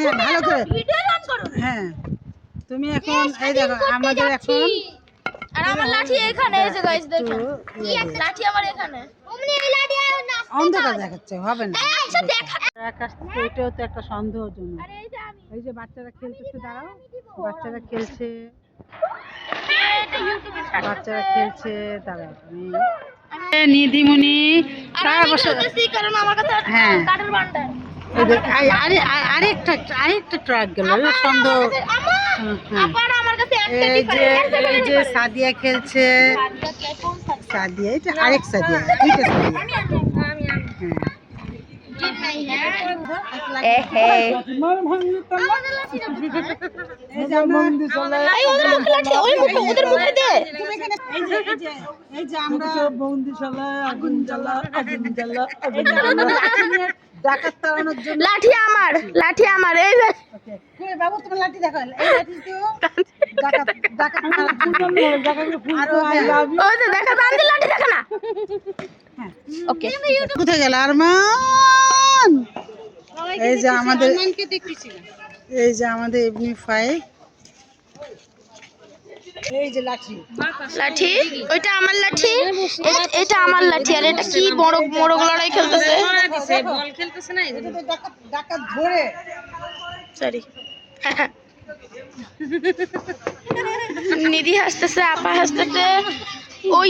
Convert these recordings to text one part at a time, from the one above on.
হ্যাঁ ভালো করে হ্যাঁ তুমি এখন এই দেখো আমাদের এখন আর আমার লাঠি এখানে এই যে গাইস দেখুন লাঠি আমার এখানে অমনি এই লাঠি অন্ধকার দেখাচ্ছে হবে না এটাও তো একটা সন্দেহজনক এই যে বাচ্চারা খেলতেছে দাঁড়াও বাচ্চারা খেলছে দাঁড়াও নিধিমণি সারা বছর কারণ আমার কাছে হ্যাঁ কাঠের বান্ডার আরেকটা ট্রাক গেল সন্দেহ আবার আমার কাছে এই যে সাদিয়া খেলছে সাদিয়া এটা আরেক সাদিয়া দুইটা সাদিয়া ডাকাত তাড়ানোর জন্য লাঠি আমার এই যে বাবু তোমার লাঠি দেখো এই লাঠি তো ডাকাত ওই যে দেখা তানজিল লাঠি দেখা না ওকে কোথায় গেল আরমান এই যে আমাদের ইবনি ফাই এই যে লাঠি ওইটা আমার লাঠি এটা আমার লাঠি আর এটা কি বড় লড়াই খেলতেছে বল খেলতেছে না এটা তো ডাকাত ধরে সরি নিধি হাসতেছে আপা হাসতেছে ওই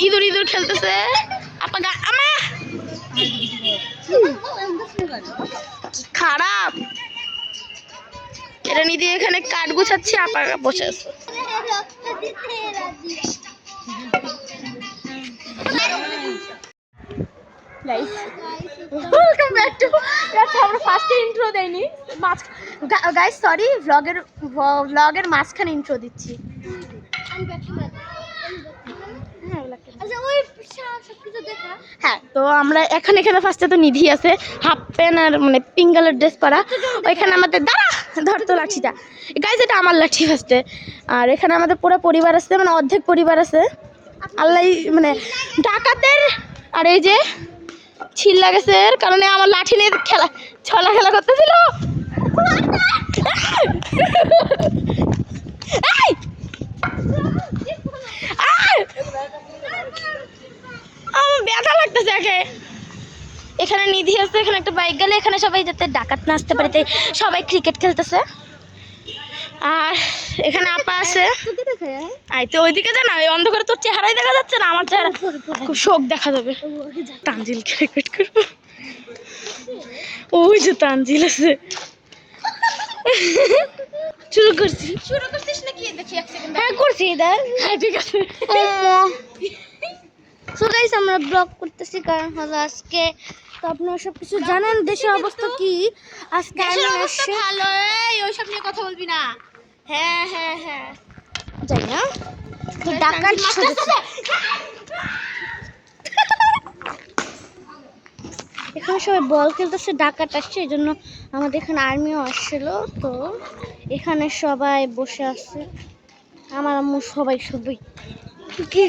ইঁদুর খেলতেছে আপা আমা খারাপ এটা নিধি এখানে কাঠ গুছাচ্ছে আপা বসে আছে ওয়েলকাম ব্যাক টু আমরা ফার্স্টে ইন্ট্রো দেইনি গাইস সরি ভ্লগের মাঝখানে ইন্ট্রো দিচ্ছি হ্যাঁ তো আমরা এখানে ফার্স্টে তো নিধি আছে হাফ প্যান্ট আর মানে পিঙ্ক কালার ড্রেস পরা ওইখানে আমাদের ধরতো লাঠিটা গাইস এটা আমার লাঠি ফার্স্টে আর এখানে আমাদের পুরো পরিবার আছে মানে অর্ধেক পরিবার আছে আল্লাহ মানে ডাকাতের আর এই যে ছিল লাগেছে এর কারণে আমার লাঠি নিয়ে খেলা করতেছিল আমার ব্যথা লাগতেছে এখানে নিধি আছে এখানে একটা বাইক গেলে এখানে সবাই যাতে ডাকাত না আসতে পারে সবাই ক্রিকেট খেলতেছে আর এখানে আপা আছে তো ওইদিকে যা না ওই অন্ধকারে তোর চেহারাই দেখা যাচ্ছে না আমার চেহারা খুব শোক দেখা যাবে তানজিল ক্রিকেট করবো ওই যে তানজিল আছে শুরু করছিস নাকি দেখি এক সেকেন্ড হ্যাঁ করছি হ্যাঁ ঠিক আছে সো গাইস আমরা ব্লগ করতেছি কারণ হলো আজকে তো আপনারা সব কিছু জানেন দেশের অবস্থা কি আজকে ভালো ওইসব নিয়ে কথা বলবি না হ্যাঁ যাই না তো ডাকাত এখানে সবাই বল খেলতেছে ডাকাত আসছে এই জন্য আমাদের এখানে আর্মিও আসছিল তো এখানে সবাই বসে আছে আমার আম্মু সবাই কি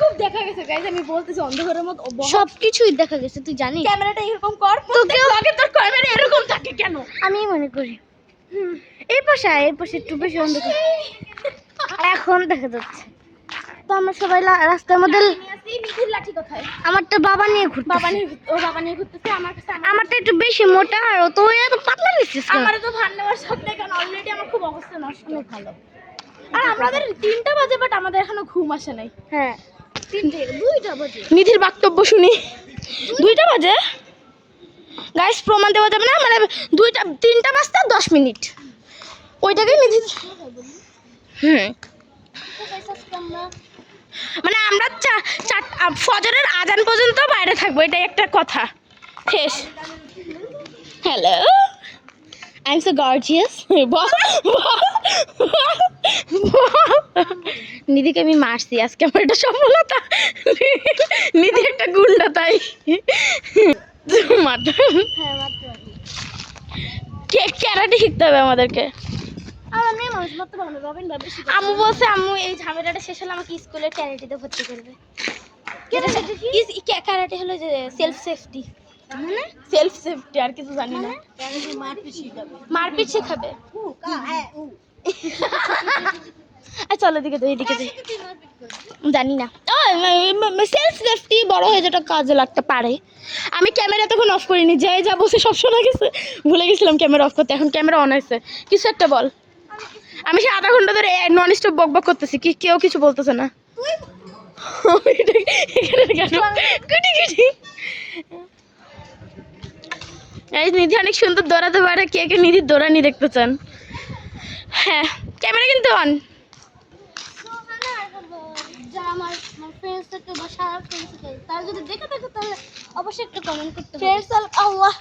খুব দেখা গেছে গাইস আমি বলতেছি অন্ধকারের মতো সবকিছুই দেখা গেছে তুই জানিস ক্যামেরাটা এরকম কর তোকে তোর ক্যামেরা এরকম থাকে কেন আমি মনে করি এই পাশে একটু বেশি অন্ধকার এখন দেখা যাচ্ছে তো আমরা সবাই রাস্তার মধ্যে নিধির লাঠি কোথায় আমারটা বাবা নিয়ে ঘুরতেছে আমারটা একটু বেশি মোটা আর তো এত পাতলা নিছিস আমার তো ভান নেওয়ার শখ নেই কারণ অলরেডি আমার খুব অবস্থা নষ্ট ভালো আর আমাদের 3টা বাজে বাট আমাদের এখনো ঘুম আসে নাই হ্যাঁ 2টা বাজে নিধির বক্তব্য শুনি 2টা বাজে গাইস প্রমাণ দেওয়া যাবে না মানে 3টা বাজতে 10 মিনিট ওইটাকে নিধি মানে আমরা ফজরের আজান পর্যন্ত বাইরে থাকবো এটাই একটা কথা শেষ hello I am so gorgeous নিধিকে আমি মারছি আজকে আমার এটা সফলতা নিধি একটা গুন্ডা তাই ক্যারাটে শিখতে হবে আমাদেরকে আম্মু বলছে আম্মু এই ঝামেলাটা শেষ হলে আমাকে স্কুলে ক্যারাটেতে ভর্তি করবে ক্যারাটে হলো যে সেলফ সেফটি মানে সেলফ সেফটি আর কিছু জানি না। মারপিট শেখাবে। চলো এদিকে যাই, এদিকে যাই। জানি না, সেলফ সেফটি বড় হয়ে যেটা কাজে লাগতে পারে। আমি ক্যামেরা তখন অফ করিনি, যে যা বসে সব শোনা গেছে, ভুলে গেছিলাম ক্যামেরা অফ করতে। এখন ক্যামেরা অন হয়েছে। কিছু একটা বল। আমি সে আধা ঘন্টা ধরে নন স্টপ বক বক করতেছি, কেউ কিছু বলতেছে না। নিধি অনেক সুন্দর দৌড়াতে পারে। কে কে নিধির দৌড়ানি দেখতে চান? হ্যাঁ, ক্যামেরা কিন্তু অন। আমার ফ্রেন্ডস থেকে বা সারা ফ্রেন্ডস থেকে তারা যদি দেখে থাকে তাহলে অবশ্যই একটা কমেন্ট করতে হবে। ফ্রেন্ডস আল্লাহ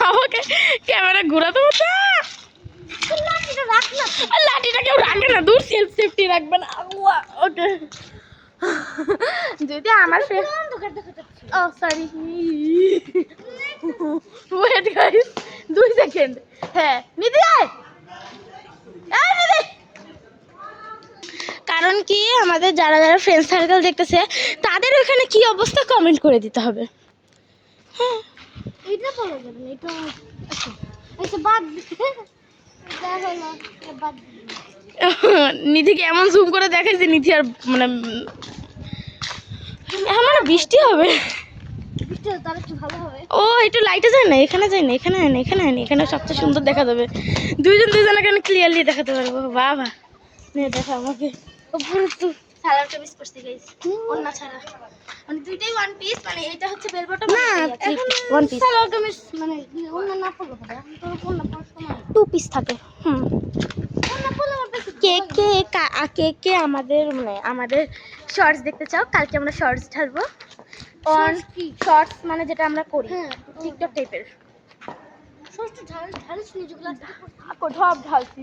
আমাকে ক্যামেরা ঘোরাতে হচ্ছে। লাঠিটা রাখ না, লাঠিটা কেউ রাখে না, দূর সেলফ সেফটি রাখবে না। আল্লাহ ওকে যদি আমার ফ্রেন্ড ও সরি ওয়েট গাইস 2 সেকেন্ড। হ্যাঁ নিধি আয়, এই নিধি। কারণ কি আমাদের যারা যারা ফ্রেন্ড সার্কেল দেখতেছে তাদের ওখানে কি অবস্থা কমেন্ট করে দিতে হবে। হ্যাঁ এটা বলা যাবে না, এটা আচ্ছা বাদ নিধিকে এমন জুম করে দেখাইছে, নিধি আর মানে আমার বৃষ্টি হবে। ও একটু লাইটে যায় না, এখানে যায় না, এখানে হয় না, এখানে হয় না, এখানে সবচেয়ে সুন্দর দেখা যাবে। দুজনে এখানে ক্লিয়ারলি দেখাতে পারবো। বাবা দেখা আমাকে সালোয়ার কামিজ পরতে গাইস, ওন্না ছাড়া। মানে দুইটাই ওয়ান পিস, মানে এটা হচ্ছে বেল বটম না, এখন ওয়ান পিস সালোয়ার কামিজ মানে ওন্না না পরলে হবে, এখন তো ওন্না পরার সময় 2 পিস থাকে। ওন্না পরলে হবে। কে আমাদের মানে আমাদের শর্টস দেখতে চাও? কালকে আমরা শর্টস ঢালবো। অন শর্টস মানে যেটা আমরা করি টিকটক টাইপের। শর্টস ঢালছি যেগুলো ঢালছি।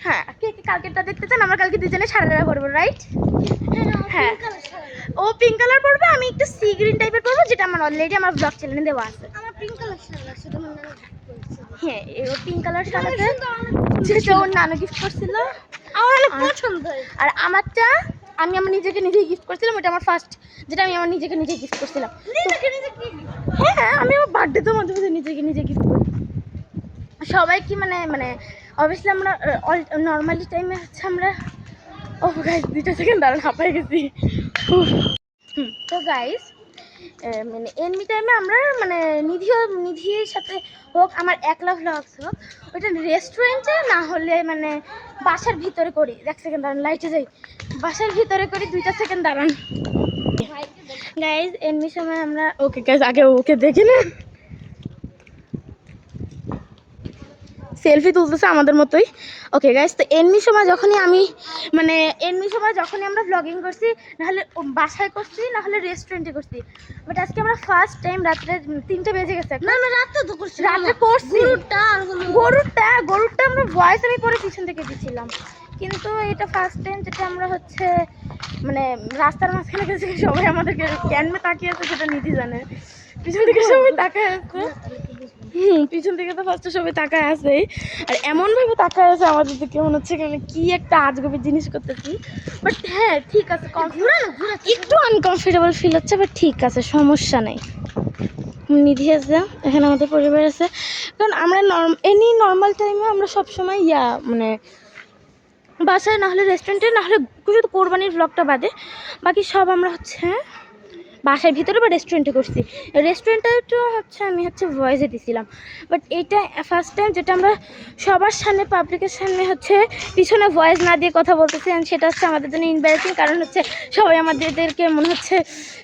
হ্যাঁ কে কালকেরটা দেখতে চান? আমরা কালকে দুজনে সারারা করবো, রাইট? হ্যাঁ ও পিঙ্ক কালার পরবে, আমি একটু সি গ্রিন টাইপের পরবো, যেটা আমার অলরেডি আমার ব্লগ চ্যানেলে দেওয়া আছে। আমার পিঙ্ক কালার শাড়ি আছে, তোমার নানু গিফট করেছে। হ্যাঁ ও পিঙ্ক কালার শাড়ি আছে, যেটা ওর নানু গিফট করছিল, আমার অনেক পছন্দ। আর আমারটা আমি আমার নিজেকে নিজেই গিফট করছিলাম, ওটা আমার ফার্স্ট, যেটা আমি আমার নিজেকে নিজে গিফট করছিলাম। হ্যাঁ আমি আমার বার্থডেতে মাঝে মাঝে নিজেকে নিজে গিফট করি। সবাই কি মানে অবভিয়াসলি আমরা নর্মালি টাইমে হচ্ছে আমরা গাইস 2 সেকেন্ড দাঁড়ান, হাঁপাই গেছি। তো গাইস মানে এমনি টাইমে আমরা মানে নিধির সাথে হোক, আমার একলা ভ্লগস হোক, ওইটা রেস্টুরেন্টে না হলে মানে বাসার ভিতরে করি। 1 সেকেন্ড দাঁড়ান, লাইটে যাই, বাসার ভিতরে করি। 2 সেকেন্ড দাঁড়ান গাইস। এমনি সময় আমরা ওকে গাইস আগে ওকে দেখি না, সেলফি তুলতেছে আমাদের মতোই। ওকে গাইস, তো এমনি সময় যখনই আমরা ব্লগিং করছি, নাহলে বাসায় করছি, নাহলে রেস্টুরেন্টে করছি। বাট আজকে আমরা ফার্স্ট টাইম রাত্রে 3টা বেজে গেছে। না রাত্রে তো করছি, রাত্রে করছি। গরুরটা আমরা ভয়েস আমি পরে পিছন থেকে দিচ্ছিলাম, কিন্তু এটা ফার্স্ট টাইম যেটা আমরা হচ্ছে মানে রাস্তার মাঝখানে গেছি, সবাই আমাদেরকে ক্যানমে তাকিয়ে আছে, সেটা নিধি জানে। পিছন থেকে সবাই তাকায় আছে, পিছন থেকে তো ফার্স্টে সবাই তাকায় আছে, আর এমনভাবে তাকায় আছে আমাদের দিকে, মনে হচ্ছে কি একটা আজগবি জিনিস করতেছি। বাট হ্যাঁ ঠিক আছে, একটু আনকমফোর্টেবল ফিল হচ্ছে, বাট ঠিক আছে, সমস্যা নেই। নিধি আছে, এখানে আমাদের পরিবার আছে। কারণ আমরা নর্মাল টাইমে আমরা সবসময় মানে বাসায়, নাহলে রেস্টুরেন্টে, নাহলে শুধু কোরবানির ব্লগটা বাদে বাকি সব আমরা হচ্ছে বাসার ভিতরে বা রেস্টুরেন্টে করছি। রেস্টুরেন্টটা তো হচ্ছে আমি ভয়েসে দিছিলাম, বাট এইটা ফার্স্ট টাইম যেটা আমরা সবার সামনে পাবলিকের সামনে হচ্ছে পিছনে ভয়েস না দিয়ে কথা বলতেছি। অ্যান্ড সেটা হচ্ছে আমাদের জন্য ইম্বারেসিং, কারণ হচ্ছে সবাই আমাদেরকে মনে হচ্ছে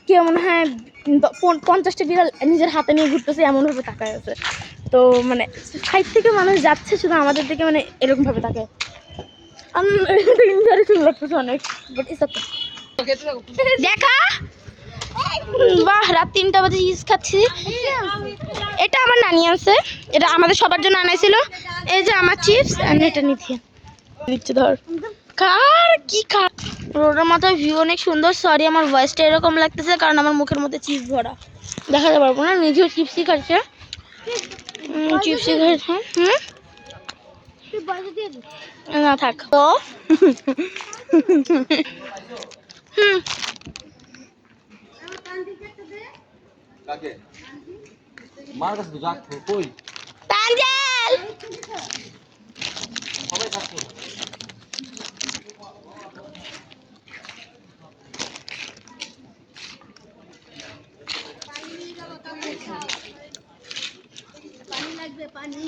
কেউ মনে হয় 50টা বিড়াল নিজের হাতে নিয়ে ঘুরতেছে এমনভাবে তাকায় আছে। তো মানে সাইড থেকে মানুষ যাচ্ছে শুধু আমাদের দিকে, মানে এরকমভাবে তাকায়। ইম্বারেসিং লাগতেছে অনেক, বাট ইটস ওকে। দেখা বাহ, রাত 3টা বাজে চিপস খাচ্ছি। এটা আমার নানি আনছে, এটা আমাদের সবার জন্য আনাইছিল। এই যে আমার চিপস, আর এটা নিচ্ছে ধর কার কি খা। রোডের মাথায় ভিউ অনেক সুন্দর। সরি আমার ভয়েসটা এরকম লাগতেছে, কারণ আমার মুখের মধ্যে চিপস ভরা, দেখাতে পারবো না। নিজেও চিপসই খাচ্ছে, চিপসই খাচ্ছে। না থাক তো। কাকে মার কাছে তো যাক কই তানজাল সবাই খাচ্ছে পানি লাগবে পানি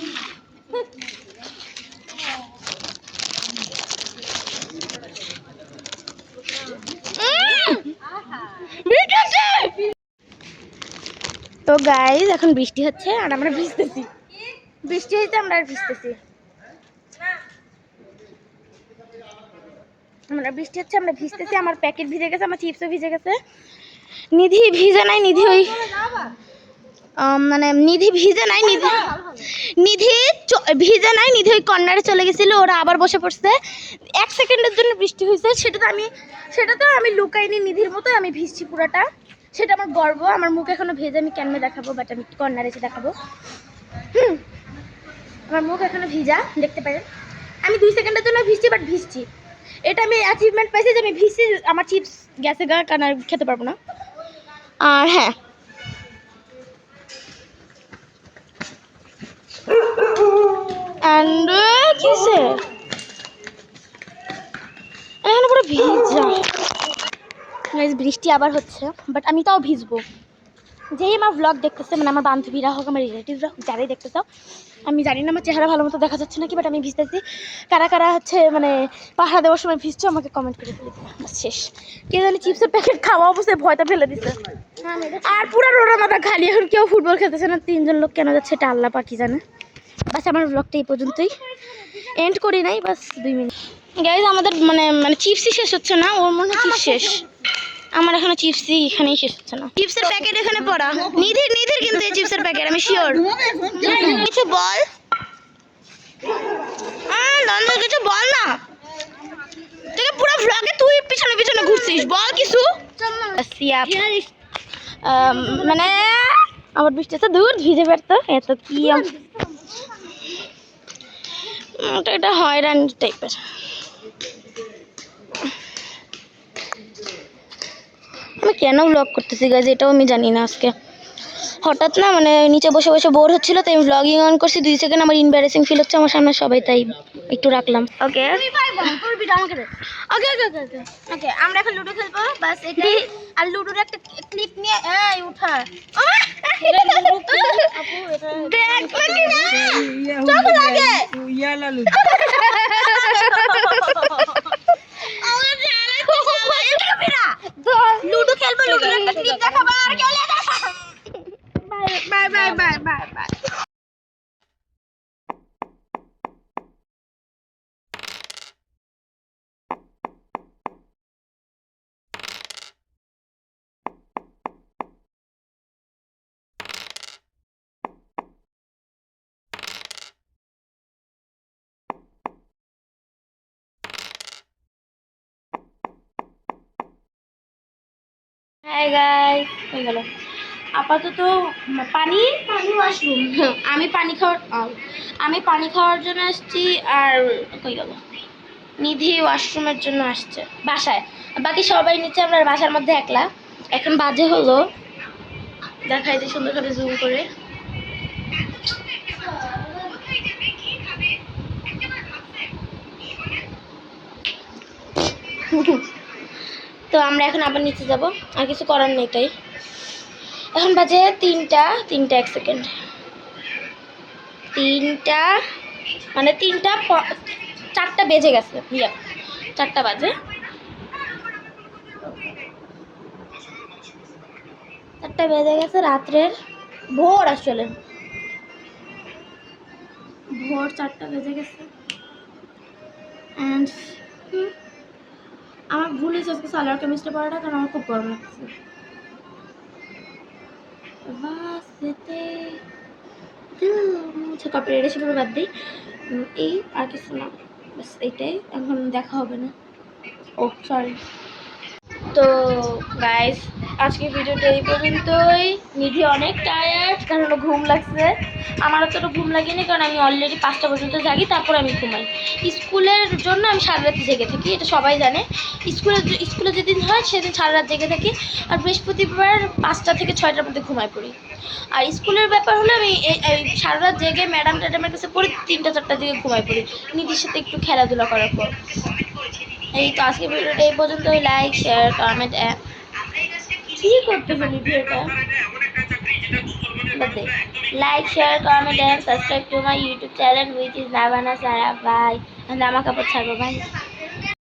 তো গাইস এখন বৃষ্টি হচ্ছে আর আমরা ভিজতেছি বৃষ্টি হইতে আমরা আর ভিজতেছি আমরা বৃষ্টি হচ্ছে আমরা ভিজতেছি আমার প্যাকেট ভিজে গেছে আমার চিপসও ভিজে গেছে নিধি ভিজে নাই নিধি ওই মানে নিধি ভিজে নাই নিধি ভিজে নাই নিধি ওই কর্নারে চলে গেছিল ওরা আবার বসে পড়ছে 1 সেকেন্ডের জন্য বৃষ্টি হয়েছে সেটা তো আমি লুকাইনি নিধির মতো আমি ভিজছি পুরাটা সেটা আমার গর্ব আমার মুখ এখনো ভেজে আমি কেমনে দেখাবো বাট আমি কর্নারে এসে দেখাবো আমার মুখ এখনো ভিজা দেখতে পারেন আমি 2 সেকেন্ডের জন্য ভিজছি বাট ভিজছি এটা আমি অ্যাচিভমেন্ট পাইছি যে আমি ভিজছি আমার চিপস গেছে গা কারণ আর খেতে পারবো না আর হ্যাঁ and কিসে এখন পুরো ভিজা গাইস বৃষ্টি আবার হচ্ছে বাট আমি তাও ভিজবো যেই আমার ব্লগ দেখতেছে মানে আমার বান্ধবীরা হোক আমার রিলেটিভরা হোক যারাই দেখতেছে আমি জানি না আমার চেহারা ভালো মতো দেখা যাচ্ছে নাকি বাট আমি ভিজতেছি কারা কারা হচ্ছে মানে পাহাড়া দেওয়ার সময় ভিজছো আমাকে কমেন্ট করে ফেলে দিবে শেষ কে জানি চিপসের প্যাকেট খাওয়া অবস্থায় ভয়টা ফেলে দিচ্ছে আর পুরো রোডা মাথা খালি এখন কেউ ফুটবল খেলতেছে না 3 জন লোক কেন যাচ্ছে এটা আল্লাহ পাকি জানে বাস আমার ব্লগটা এই পর্যন্তই এন্ড করি নাই বাস 2 মিনিট গাইজ আমাদের মানে চিপসই শেষ হচ্ছে না ওর মনে হয় চিপস শেষ আমার এখনো চিপসই এখানেই শেষ হচ্ছে না চিপসের প্যাকেট এখানে পড়া নিধির কিন্তু এই চিপসের প্যাকেট আমি শিওর কিছু বল নন্দন কিছু বল না তোকে পুরো ভ্লগে তুই পিছনে পিছনে ঘুরছিস বল কিছু মানে আমার বৃষ্টিতে দূর ভিজে বেরতো এত কি এটা হয়রানি টাইপের আমি কেন ব্লগ করতেছি গাইজ এটাও আমি জানি না আজকে হঠাৎ না মানে নিচে বসে বসে বোর হচ্ছিল তাই আমি ব্লগিং অন করছি 2 সেকেন্ড আমার ইম্বারেসিং ফিল হচ্ছে আমার সামনে সবাই তাই একটু রাখলাম ওকে ওকে ওকে ওকে ওকে আমরা এখন লুডো খেলবো বাস এটাই আর লুডোর একটা ক্লিপ নিয়ে এই উঠা দেখ চোখ লাগে ইয়ালা লুডো খেলবো লুডোর একটা ক্লিপ দেখাবো আর কেউ bye bye bye bye bye hi guys হয়ে গেল আপাতত পানি ওয়াশরুম আমি পানি খাওয়ার জন্য আসছি আর কই গেল নিধি ওয়াশরুমের জন্য আসছে বাসায় বাকি সবাই নিচে আমরা বাসার মধ্যে একলা এখন বাজে হলো দেখাই দিই সুন্দর করে জুম করে তো আমরা এখন আবার নিচে যাব আর কিছু করার নেই তাই এখন বাজে 3টা 1 সেকেন্ড 3টা মানে 4টা বেজে গেছে 4টা বাজে 4টা বেজে গেছে রাত্রের ভোর আসলে ভোর 4টা বেজে গেছে এন্ড আমার ভুল হয়েছে আজকে সালোয়ার কামিজটা পরাটা কারণ আমার খুব গরম লাগছে আচ্ছা কপিরাইট এসে পুরো বাদ দিই এই আর কিছু না বাস এইটাই এখন দেখা হবে না ও সরি তো গাইস আজকে ভিডিওটা এই পর্যন্তই নিধি অনেক টায়ার্ড কারণ ঘুম লাগছে আমার অতটা ঘুম লাগেনি, কারণ আমি অলরেডি 5টা পর্যন্ত জাগি, তারপর আমি ঘুমাই। স্কুলের জন্য আমি সারা রাত জেগে থাকি, এটা সবাই জানে। স্কুলে যেদিন হয় সেদিন সারা রাত জেগে থাকি, আর বৃহস্পতিবার 5টা থেকে 6টার মধ্যে ঘুমাই পড়ি। আর স্কুলের ব্যাপার হলো আমি এই সারা রাত জেগে ম্যাডাম ট্যাডামের কাছে পড়ি, 3টা 4টার দিকে ঘুমাই পড়ি নিধির সাথে একটু খেলাধুলা করার পর। এই তো আজকে ভিডিওটা এই পর্যন্ত। লাইক শেয়ার কমেন্ট কি করতেছে নিধি এটা বাদে। Like share comment and subscribe to my YouTube channel which is Navana Sara. Bye. জামা কাপড় ছাড়বো, বাই।